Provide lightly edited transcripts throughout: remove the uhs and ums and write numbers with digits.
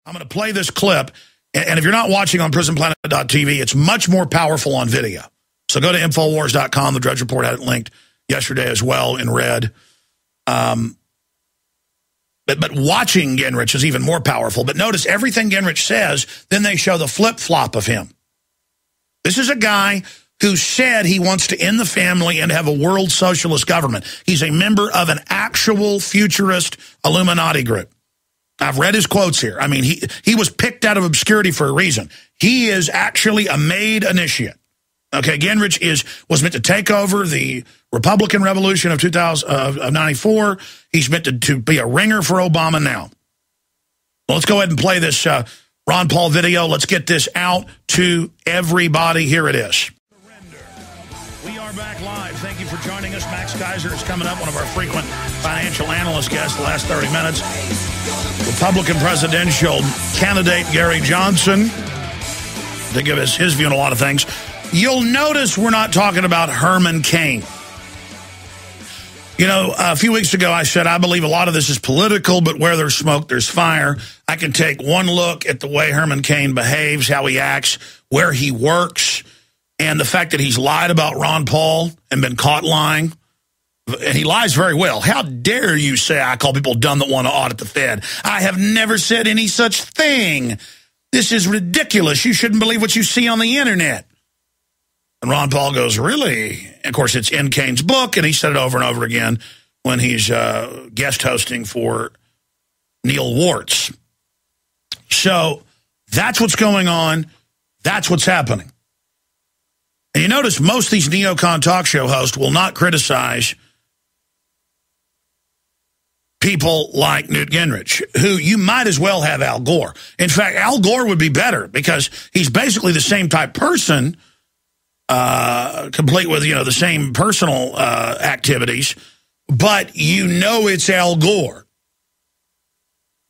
I'm going to play this clip, and if you're not watching on prisonplanet.tv, it's much more powerful on video. So go to Infowars.com. The Drudge Report had it linked yesterday as well in red. But watching Gingrich is even more powerful. But notice everything Gingrich says, then they show the flip-flop of him. This is a guy who said he wants to end the family and have a world socialist government. He's a member of an actual futurist Illuminati group. I've read his quotes here. I mean, he was picked out of obscurity for a reason. He is actually a made initiate. Okay, Gingrich was meant to take over the Republican Revolution of 94. He's meant to be a ringer for Obama now. Well, let's go ahead and play this Ron Paul video. Let's get this out to everybody. Here it is. We are back live. Thank you for joining us. Max Kaiser is coming up, one of our frequent financial analyst guests the last 30 minutes. Republican presidential candidate Gary Johnson to give us his view on a lot of things. You'll notice we're not talking about Herman Cain. You know, a few weeks ago I said I believe a lot of this is political, but where there's smoke, there's fire. I can take one look at the way Herman Cain behaves, how he acts, where he works, and the fact that he's lied about Ron Paul and been caught lying. And he lies very well. How dare you say I call people dumb that want to audit the Fed? I have never said any such thing. This is ridiculous. You shouldn't believe what you see on the internet. And Ron Paul goes, really? And of course, it's in Cain's book, and he said it over and over again when he's guest hosting for Neil Wartz. So that's what's going on. That's what's happening. And you notice most of these neocon talk show hosts will not criticize people like Newt Gingrich, who you might as well have Al Gore. In fact, Al Gore would be better because he's basically the same type person, complete with, you know, the same personal activities, but you know it's Al Gore.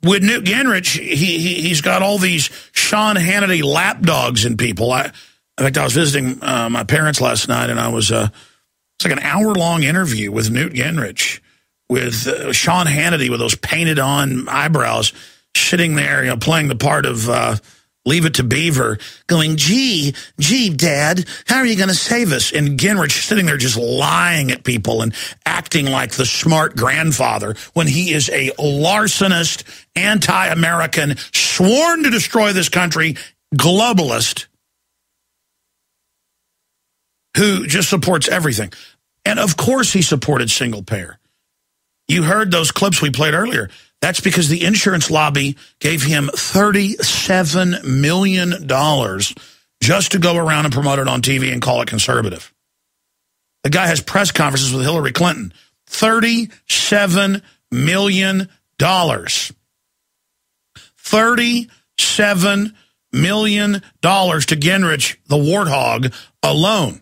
With Newt Gingrich, he's got all these Sean Hannity lapdogs in people. In fact, I was visiting my parents last night, and it's like an hour-long interview with Newt Gingrich, with Sean Hannity with those painted-on eyebrows, sitting there, you know, playing the part of Leave It to Beaver, going, gee, Dad, how are you going to save us? And Gingrich sitting there just lying at people and acting like the smart grandfather when he is a larcenist, anti-American, sworn to destroy this country, globalist, who just supports everything. And of course he supported single payer. You heard those clips we played earlier. That's because the insurance lobby gave him $37 million just to go around and promote it on TV and call it conservative. The guy has press conferences with Hillary Clinton. $37 million. $37 million to Gingrich, the warthog, alone.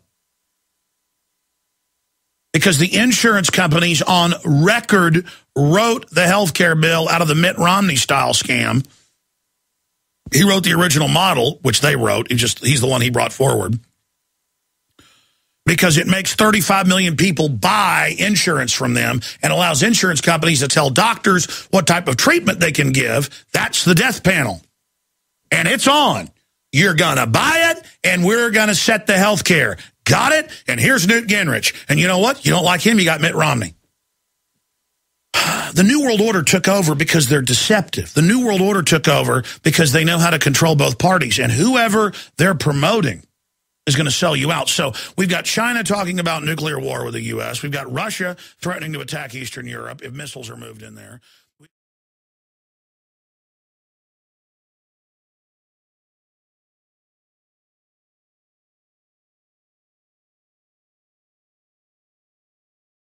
Because the insurance companies on record wrote the health care bill out of the Mitt Romney-style scam. He wrote the original model, which they wrote. He's the one he brought forward. Because it makes 35 million people buy insurance from them and allows insurance companies to tell doctors what type of treatment they can give. That's the death panel. And it's on. You're going to buy it, and we're going to set the health care. Got it? And here's Newt Gingrich. And you know what? You don't like him, you got Mitt Romney. The New World Order took over because they're deceptive. The New World Order took over because they know how to control both parties. And whoever they're promoting is going to sell you out. So we've got China talking about nuclear war with the U.S. We've got Russia threatening to attack Eastern Europe if missiles are moved in there.